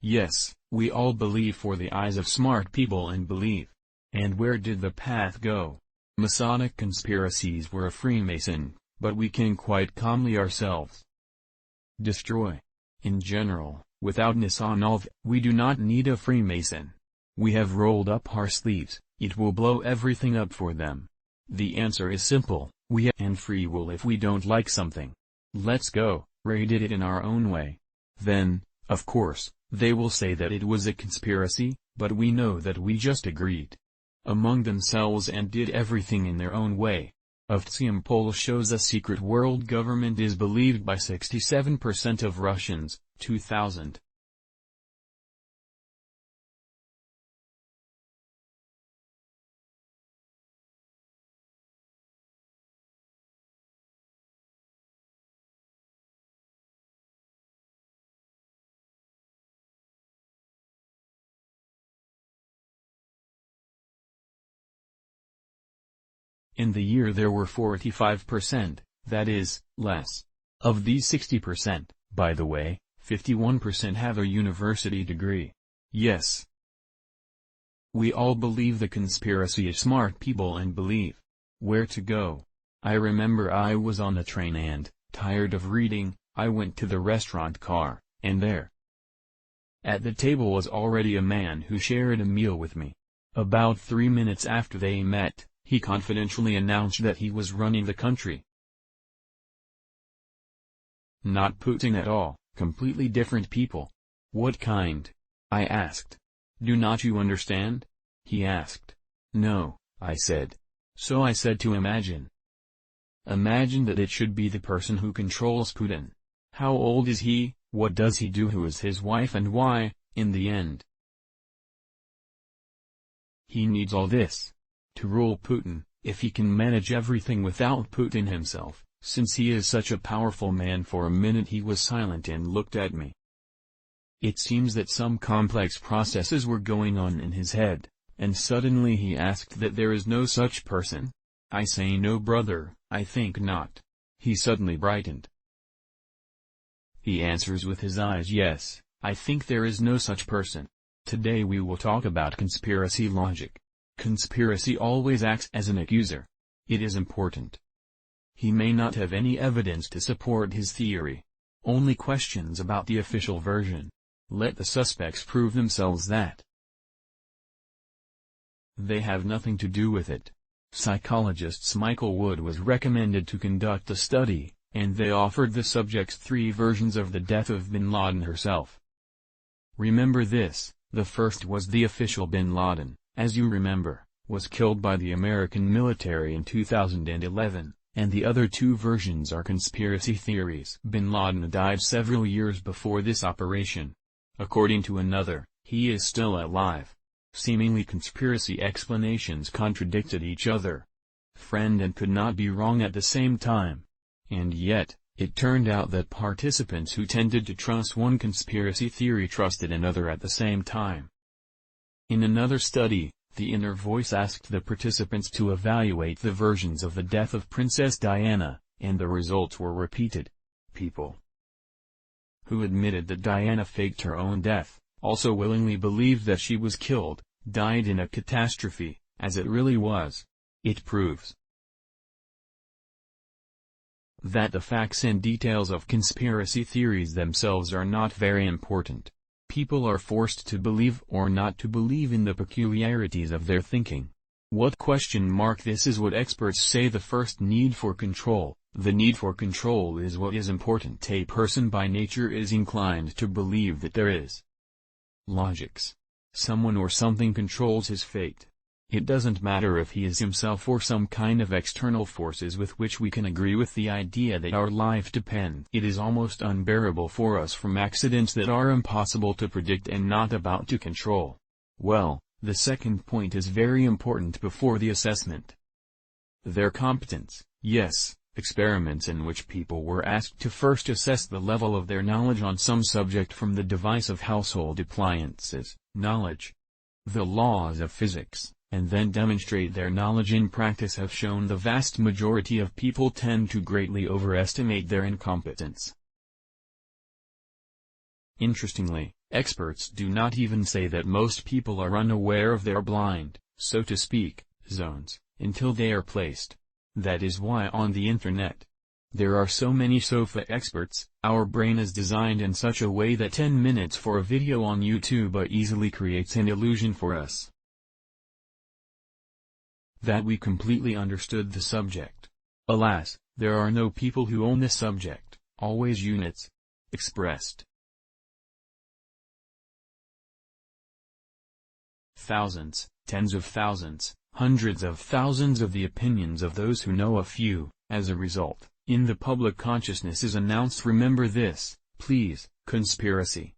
Yes, we all believe for the eyes of smart people and believe. And where did the path go? Masonic conspiracies were a Freemason, but we can quite calmly ourselves destroy. In general, without Masonov, we do not need a Freemason. We have rolled up our sleeves, it will blow everything up for them. The answer is simple, we have free will. If we don't like something, let's go, raid it in our own way. Then, of course, they will say that it was a conspiracy, but we know that we just agreed among themselves and did everything in their own way. Oftsium poll shows a secret world government is believed by 67% of Russians, 2000. In the year there were 45%, that is, less. Of these 60%, by the way, 51% have a university degree. Yes. We all believe the conspiracy is smart people and believe. Where to go? I remember I was on the train and, tired of reading, I went to the restaurant car, and there at the table was already a man who shared a meal with me. About 3 minutes after they met, he confidentially announced that he was running the country. Not Putin at all, completely different people. What kind? I asked. Do not you understand? He asked. No, I said. So I said to imagine. Imagine that it should be the person who controls Putin. How old is he, what does he do, who is his wife, and why, in the end, he needs all this to rule Putin, if he can manage everything without Putin himself, since he is such a powerful man. For a minute he was silent and looked at me. It seems that some complex processes were going on in his head, and suddenly he asked that there is no such person. I say no brother, I think not. He suddenly brightened. He answers with his eyes, yes, I think there is no such person. Today we will talk about conspiracy logic. Conspiracy always acts as an accuser. It is important. He may not have any evidence to support his theory. Only questions about the official version. Let the suspects prove themselves that they have nothing to do with it. Psychologists Michael Wood was recommended to conduct a study, and they offered the subjects 3 versions of the death of bin Laden herself. Remember this, the first was the official bin Laden, as you remember, was killed by the American military in 2011, and the other 2 versions are conspiracy theories. Bin Laden died several years before this operation. According to another, he is still alive. Seemingly conspiracy explanations contradicted each other. Friend and could not be wrong at the same time. And yet, it turned out that participants who tended to trust one conspiracy theory trusted another at the same time. In another study, the inner voice asked the participants to evaluate the versions of the death of Princess Diana, and the results were repeated. People who admitted that Diana faked her own death, also willingly believed that she was killed, died in a catastrophe, as it really was. It proves that the facts and details of conspiracy theories themselves are not very important. People are forced to believe or not to believe in the peculiarities of their thinking. What ? This is what experts say the first need for control. The need for control is what is important. A person by nature is inclined to believe that there is logics. Someone or something controls his fate. It doesn't matter if he is himself or some kind of external forces with which we can agree with the idea that our life depends. It is almost unbearable for us from accidents that are impossible to predict and not about to control. Well, the second point is very important before the assessment. Their competence. Yes, experiments in which people were asked to first assess the level of their knowledge on some subject from the device of household appliances, knowledge, the laws of physics, and then demonstrate their knowledge in practice have shown the vast majority of people tend to greatly overestimate their incompetence. Interestingly, Experts do not even say that most people are unaware of their blind, so to speak, zones, until they are placed. That is why on the internet, there are so many sofa experts. Our brain is designed in such a way that 10 minutes for a video on YouTube easily creates an illusion for us that we completely understood the subject. Alas, there are no people who own the subject, always units expressed. Thousands, tens of thousands, hundreds of thousands of the opinions of those who know a few. As a result, in the public consciousness is announced, remember this, please, conspiracy.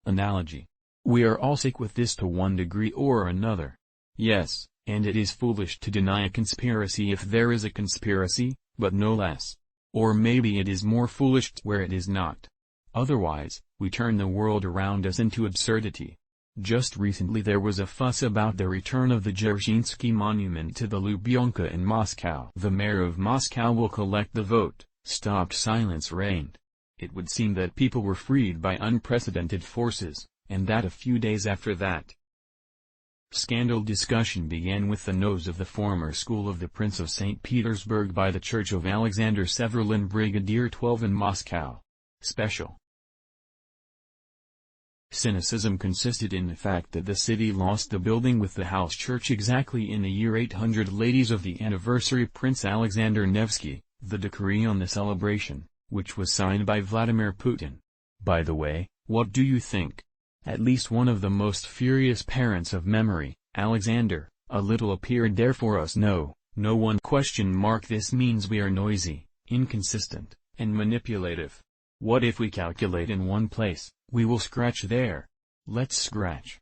Analogy. We are all sick with this to one degree or another. Yes, and it is foolish to deny a conspiracy if there is a conspiracy, but no less. Or maybe it is more foolish where it is not. Otherwise, we turn the world around us into absurdity. Just recently there was a fuss about the return of the Dzerzhinsky monument to the Lubyanka in Moscow. The mayor of Moscow will collect the vote. Stopped silence reigned. It would seem that people were freed by unprecedented forces, and that a few days after that, scandal discussion began with the nose of the former school of the Prince of St. Petersburg by the Church of Alexander Severlin Brigadier 12 in Moscow. Special cynicism consisted in the fact that the city lost the building with the house church exactly in the year 800. Ladies of the anniversary Prince Alexander Nevsky, the decree on the celebration, which was signed by Vladimir Putin. By the way, what do you think? At least one of the most furious parents of memory, Alexander, a little appeared there for us. No one ? This means we are noisy, inconsistent, and manipulative. What if we calculate in one place, we will scratch there. Let's scratch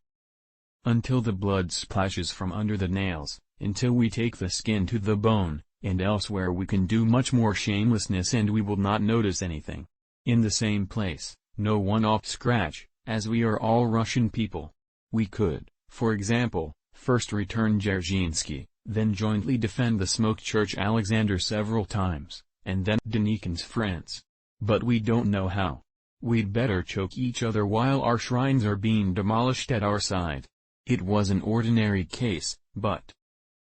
until the blood splashes from under the nails, until we take the skin to the bone, and elsewhere we can do much more shamelessness and we will not notice anything. In the same place, no one-off scratch, as we are all Russian people. We could, for example, first return Dzerzhinsky, then jointly defend the smoke church Alexander several times, and then Denikin's France. But we don't know how. We'd better choke each other while our shrines are being demolished at our side. It was an ordinary case, but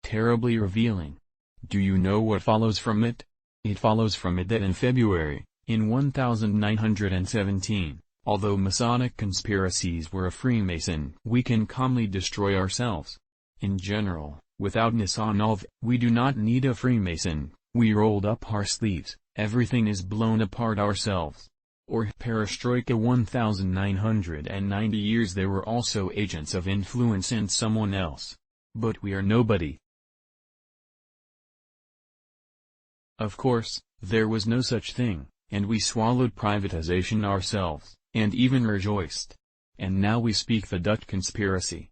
terribly revealing. Do you know what follows from it? It follows from it that in February, in 1917, although Masonic conspiracies were a Freemason, we can calmly destroy ourselves. In general, without Nasonov, we do not need a Freemason. We rolled up our sleeves, everything is blown apart ourselves. Or Perestroika 1990 years they were also agents of influence and someone else. But we are nobody. Of course, there was no such thing, and we swallowed privatization ourselves, and even rejoiced. And now we speak the Dutch conspiracy.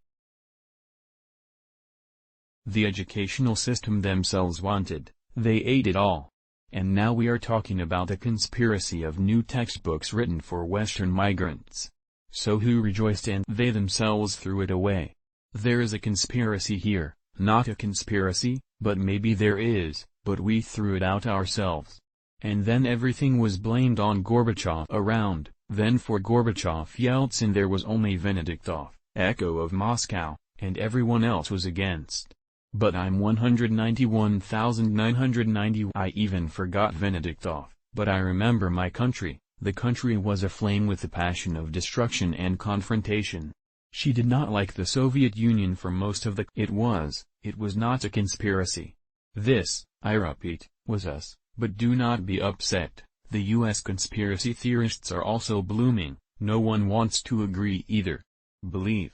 The educational system themselves wanted, they ate it all. And now we are talking about the conspiracy of new textbooks written for Western migrants. So who rejoiced and they themselves threw it away? There is a conspiracy here, not a conspiracy, but maybe there is, but we threw it out ourselves. And then everything was blamed on Gorbachev around, then for Gorbachev Yeltsin there was only Venediktov, Echo of Moscow, and everyone else was against. But I'm 191,990. I even forgot Venediktov, but I remember my country. The country was aflame with the passion of destruction and confrontation. She did not like the Soviet Union for most of the— It was not a conspiracy. This, I repeat, was us, but do not be upset. The US conspiracy theorists are also blooming, no one wants to agree either. Believe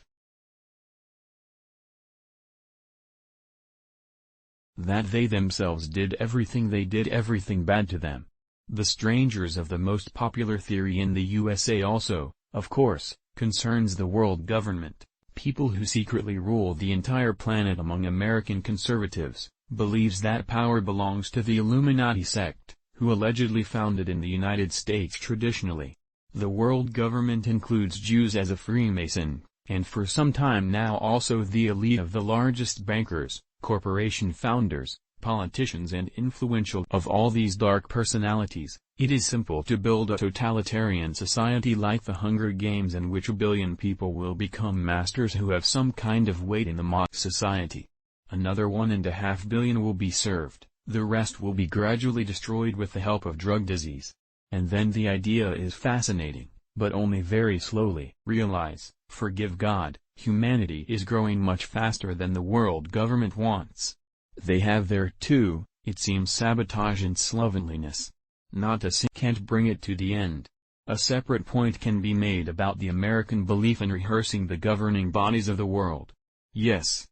that they themselves did everything bad to them. The strangers of the most popular theory in the USA also, of course, concerns the world government, people who secretly rule the entire planet among American conservatives, believes that power belongs to the Illuminati sect, who allegedly founded in the United States traditionally. The world government includes Jews as a Freemason, and for some time now also the elite of the largest bankers, corporation founders, politicians and influential of all these dark personalities, it is simple to build a totalitarian society like the Hunger Games in which 1 billion people will become masters who have some kind of weight in the mock society. Another 1.5 billion will be served, the rest will be gradually destroyed with the help of drug disease. And then the idea is fascinating, but only very slowly. Realize, forgive God, humanity is growing much faster than the world government wants. They have there too, it seems, sabotage and slovenliness. Not a sin can't bring it to the end. A separate point can be made about the American belief in rehearsing the governing bodies of the world. Yes,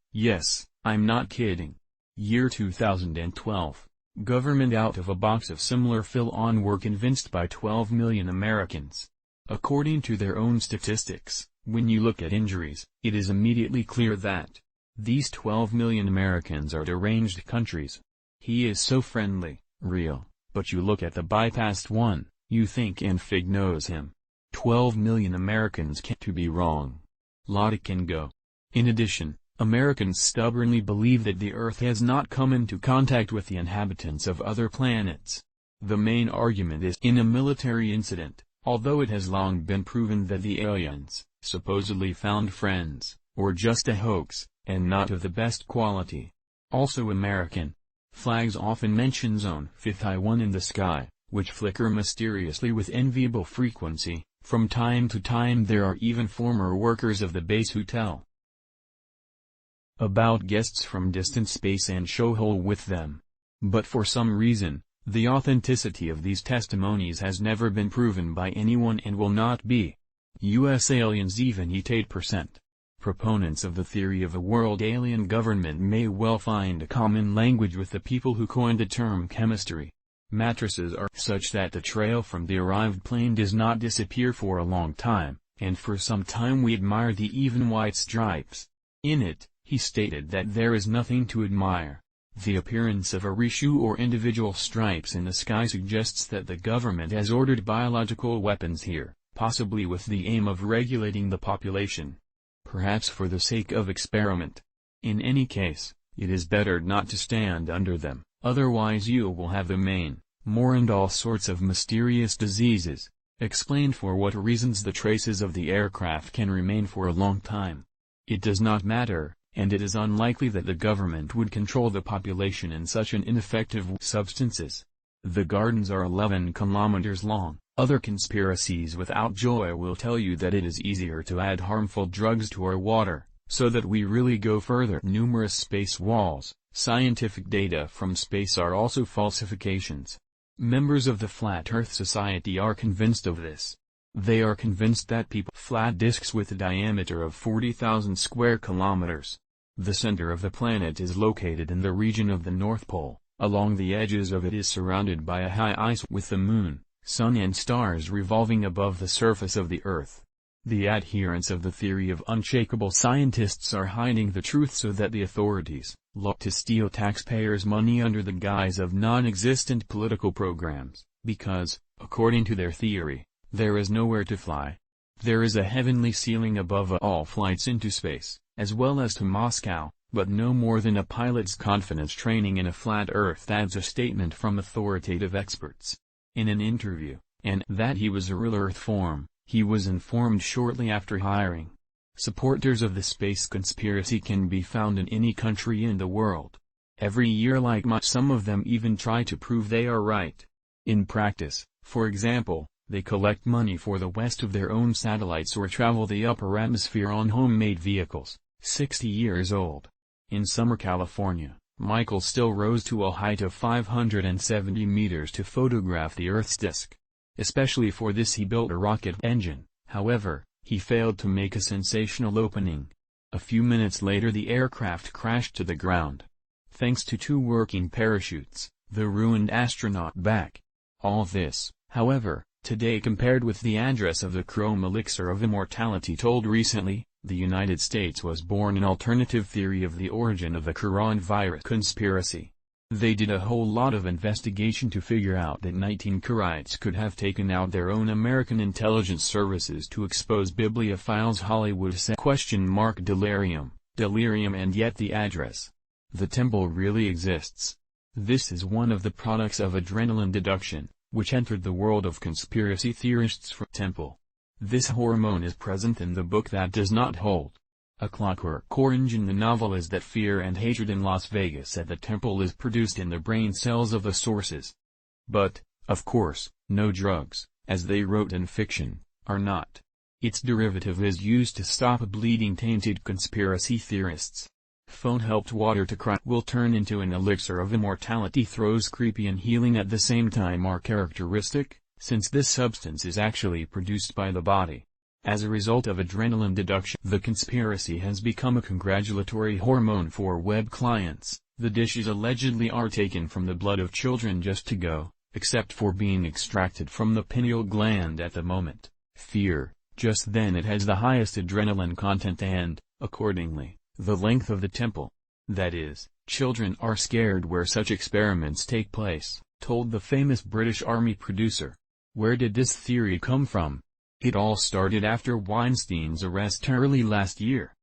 I'm not kidding. Year 2012. Government out of a box of similar fill-on were convinced by 12 million Americans. According to their own statistics, when you look at injuries, it is immediately clear that these 12 million Americans are deranged countries. He is so friendly, real, but you look at the bypassed one, you think and Fig knows him. 12 million Americans can't be wrong. Logic can go. In addition, Americans stubbornly believe that the Earth has not come into contact with the inhabitants of other planets. The main argument is in a military incident, although it has long been proven that the aliens, supposedly found friends, or just a hoax, and not of the best quality. Also American flags often mention Zone 51 in the sky, which flicker mysteriously with enviable frequency. From time to time there are even former workers of the base who tell about guests from distant space and show hole with them. But for some reason, the authenticity of these testimonies has never been proven by anyone and will not be. U.S. aliens even eat 8%. Proponents of the theory of a world alien government may well find a common language with the people who coined the term chemistry. Mattresses are such that the trail from the arrived plane does not disappear for a long time, and for some time we admire the even white stripes. In it, he stated that there is nothing to admire. The appearance of a reshoe or individual stripes in the sky suggests that the government has ordered biological weapons here, possibly with the aim of regulating the population. Perhaps for the sake of experiment. In any case, it is better not to stand under them, otherwise you will have the more and all sorts of mysterious diseases. Explained for what reasons the traces of the aircraft can remain for a long time. It does not matter, and it is unlikely that the government would control the population in such an ineffective substances. The gardens are 11 kilometers long. Other conspiracies without joy will tell you that it is easier to add harmful drugs to our water, so that we really go further. Numerous space walls, scientific data from space are also falsifications. Members of the Flat Earth Society are convinced of this. They are convinced that flat disks with a diameter of 40,000 square kilometers. The center of the planet is located in the region of the North Pole. Along the edges of it is surrounded by a high ice with the moon, sun and stars revolving above the surface of the Earth. The adherents of the theory of unshakable scientists are hiding the truth so that the authorities look to steal taxpayers' money under the guise of non-existent political programs, because, according to their theory, there is nowhere to fly. There is a heavenly ceiling above all flights into space, as well as to Moscow, but no more than a pilot's confidence training in a flat Earth, adds a statement from authoritative experts. In an interview, and that he was a real Earth form, he was informed shortly after hiring. Supporters of the space conspiracy can be found in any country in the world. Every year, like some of them even try to prove they are right. In practice, for example, they collect money for the West of their own satellites or travel the upper atmosphere on homemade vehicles. 60 years old. In summer California, Michael still rose to a height of 570 meters to photograph the Earth's disk. Especially for this he built a rocket engine. However, he failed to make a sensational opening. A few minutes later the aircraft crashed to the ground. Thanks to 2 working parachutes, the ruined astronaut back. All this, however, today compared with the address of the Chrome elixir of immortality told recently, the United States was born an alternative theory of the origin of the coronavirus conspiracy. They did a whole lot of investigation to figure out that 19 Carites could have taken out their own American intelligence services to expose bibliophiles. Hollywood said delirium, and yet the address. The temple really exists. This is one of the products of adrenaline deduction, which entered the world of conspiracy theorists from temple. This hormone is present in the book that does not hold. A Clockwork Orange in the novel is that fear and hatred in Las Vegas at the temple is produced in the brain cells of the sources. But, of course, no drugs, as they wrote in fiction, are not. Its derivative is used to stop bleeding. Tainted conspiracy theorists. Phone helped water to cry will turn into an elixir of immortality. Throws creepy and healing at the same time are characteristic, since this substance is actually produced by the body. As a result of adrenaline deduction, the conspiracy has become a congratulatory hormone for web clients. The dishes allegedly are taken from the blood of children just to go, except for being extracted from the pineal gland at the moment. Fear, just then it has the highest adrenaline content and, accordingly, the length of the temple. That is, children are scared where such experiments take place, told the famous British Army producer. Where did this theory come from? It all started after Weinstein's arrest early last year.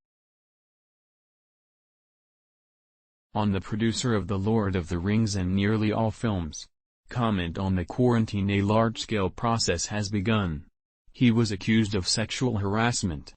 On the producer of The Lord of the Rings and nearly all films. Comment on the quarantine. A large-scale process has begun. He was accused of sexual harassment.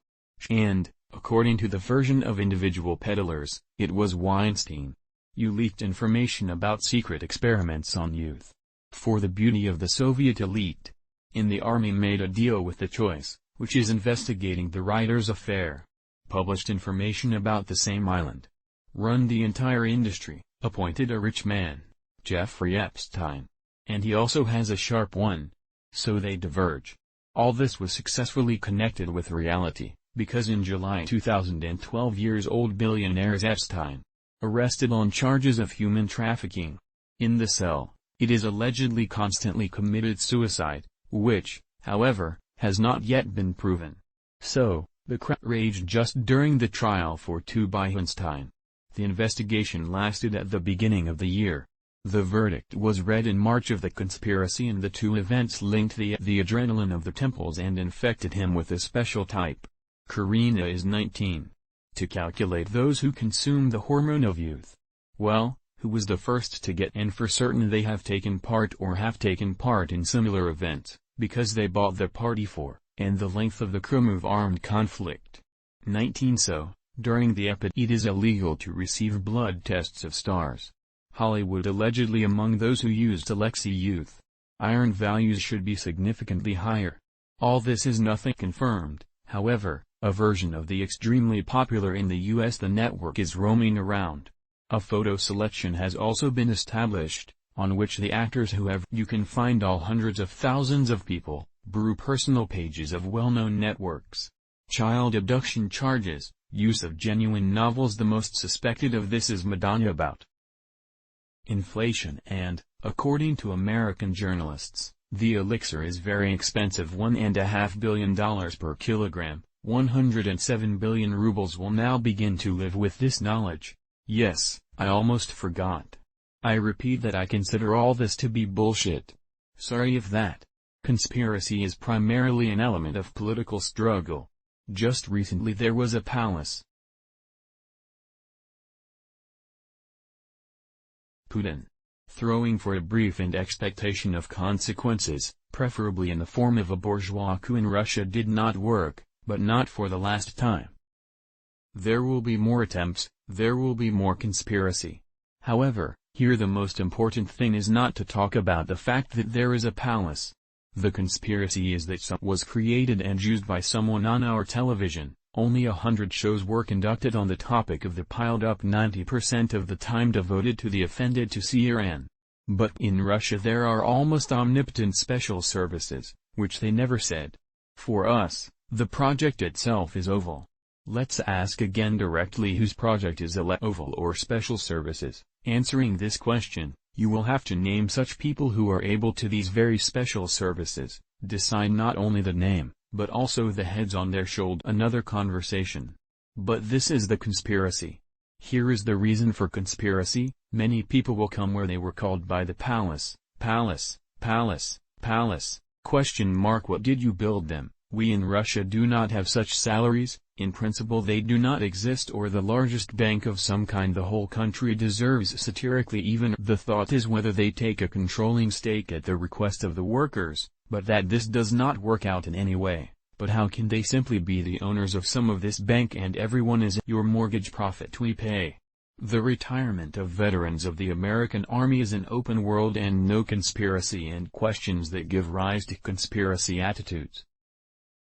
And, according to the version of individual peddlers, it was Weinstein. You leaked information about secret experiments on youth. For the beauty of the Soviet elite. In the army made a deal with the Choice, which is investigating the writer's affair. Published information about the same island. Run the entire industry, appointed a rich man, Jeffrey Epstein. And he also has a sharp one. So they diverge. All this was successfully connected with reality, because in July 2012 years-old billionaire Epstein, arrested on charges of human trafficking. In the cell, it is allegedly constantly committed suicide, which, however, has not yet been proven. So, the crowd raged just during the trial for Weinstein. The investigation lasted at the beginning of the year. The verdict was read in March of the conspiracy, and the two events linked the adrenaline of the temples and infected him with a special type. Karina is 19. To calculate those who consume the hormone of youth. Well, who was the first to get, and for certain they have taken part or have taken part in similar events, because they bought the party for, and the length of the crime of armed conflict. 19. So, during the epidemic it is illegal to receive blood tests of stars. Hollywood allegedly among those who used Alexei youth. Iron values should be significantly higher. All this is nothing confirmed, however, a version of the extremely popular in the US The Network is roaming around. A photo selection has also been established, on which the actors who have. You can find all hundreds of thousands of people, brew personal pages of well-known networks. Child abduction charges, use of genuine novels. The most suspected of this is Madonna about inflation and, according to American journalists, the elixir is very expensive, $1.5 billion per kilogram, 107 billion rubles. Will now begin to live with this knowledge. Yes, I almost forgot. I repeat that I consider all this to be bullshit. Sorry if that. Conspiracy is primarily an element of political struggle. Just recently there was a palace. Putin. Throwing for a brief and expectation of consequences, preferably in the form of a bourgeois coup in Russia, did not work, but not for the last time. There will be more attempts, there will be more conspiracy. However, here the most important thing is not to talk about the fact that there is a palace. The conspiracy is that was created and used by someone on our television. Only 100 shows were conducted on the topic of the piled up 90% of the time devoted to the offended to see Iran. But in Russia there are almost omnipotent special services, which they never said. For us, the project itself is oval. Let's ask again directly whose project is oval or special services. Answering this question, you will have to name such people who are able to these very special services, decide not only the name, but also the heads on their shoulders. Another conversation. But this is the conspiracy. Here is the reason for conspiracy: many people will come where they were called by the palace. Palace, palace, palace. Question mark. What did you build them? We in Russia do not have such salaries. In principle they do not exist, or the largest bank of some kind the whole country deserves satirically even. The thought is whether they take a controlling stake at the request of the workers, but that this does not work out in any way. But how can they simply be the owners of some of this bank and everyone is your mortgage profit we pay? The retirement of veterans of the American Army is an open world and no conspiracy and questions that give rise to conspiracy attitudes.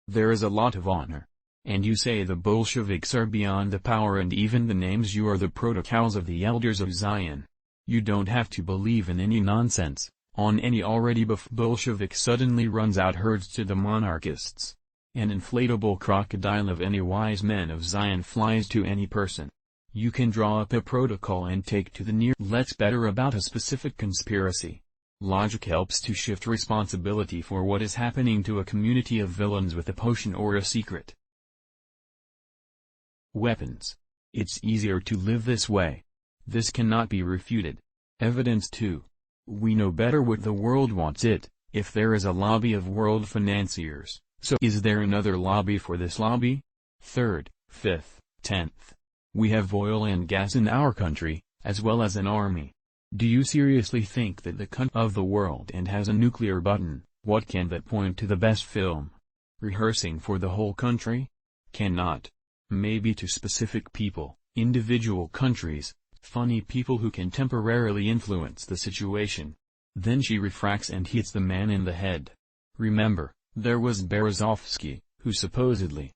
There is a lot of honor. And you say the Bolsheviks are beyond the power and even the names you are the protocols of the elders of Zion. You don't have to believe in any nonsense, on any already Bolshevik suddenly runs out herds to the monarchists. An inflatable crocodile of any wise men of Zion flies to any person. You can draw up a protocol and take to the near let's better about a specific conspiracy. Logic helps to shift responsibility for what is happening to a community of villains with a potion or a secret. Weapons. It's easier to live this way. This cannot be refuted. Evidence 2. We know better what the world wants it. If there is a lobby of world financiers, so is there another lobby for this lobby? 3rd, 5th, 10th. We have oil and gas in our country, as well as an army. Do you seriously think that the country of the world and has a nuclear button? What can that point to the best film? Rehearsing for the whole country? Cannot. Maybe to specific people, individual countries, funny people who can temporarily influence the situation. Then she refracts and hits the man in the head. Remember, there was Berezovsky, who supposedly.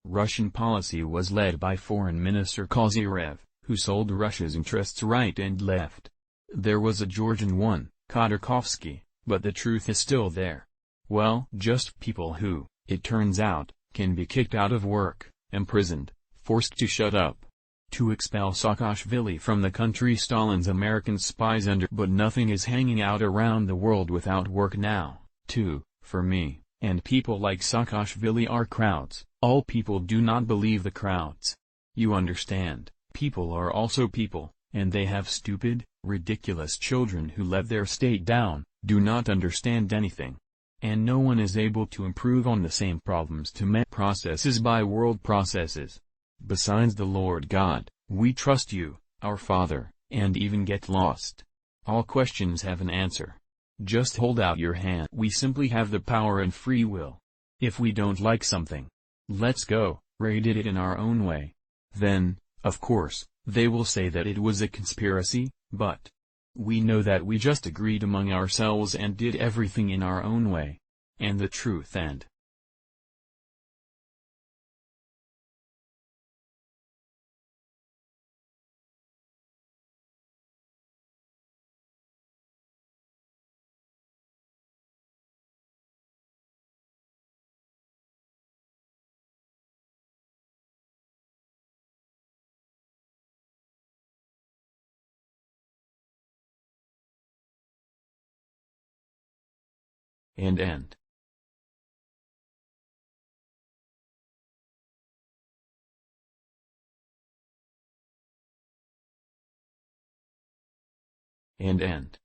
Russian policy was led by Foreign Minister Kozyrev, who sold Russia's interests right and left. There was a Georgian one, Khodorkovsky, but the truth is still there. Well, just people who, it turns out, can be kicked out of work, imprisoned, forced to shut up. To expel Saakashvili from the country Stalin's American spies under. But nothing is hanging out around the world without work now, too, for me, and people like Saakashvili are crowds. All people do not believe the crowds. You understand, people are also people, and they have stupid, ridiculous children who let their state down, do not understand anything. And no one is able to improve on the same problems to met processes by world processes. Besides the Lord God, we trust you, our Father, and even get lost. All questions have an answer. Just hold out your hand. We simply have the power and free will. If we don't like something, let's go, Ray did it in our own way. Then, of course, they will say that it was a conspiracy, but we know that we just agreed among ourselves and did everything in our own way. And the truth and end. And end.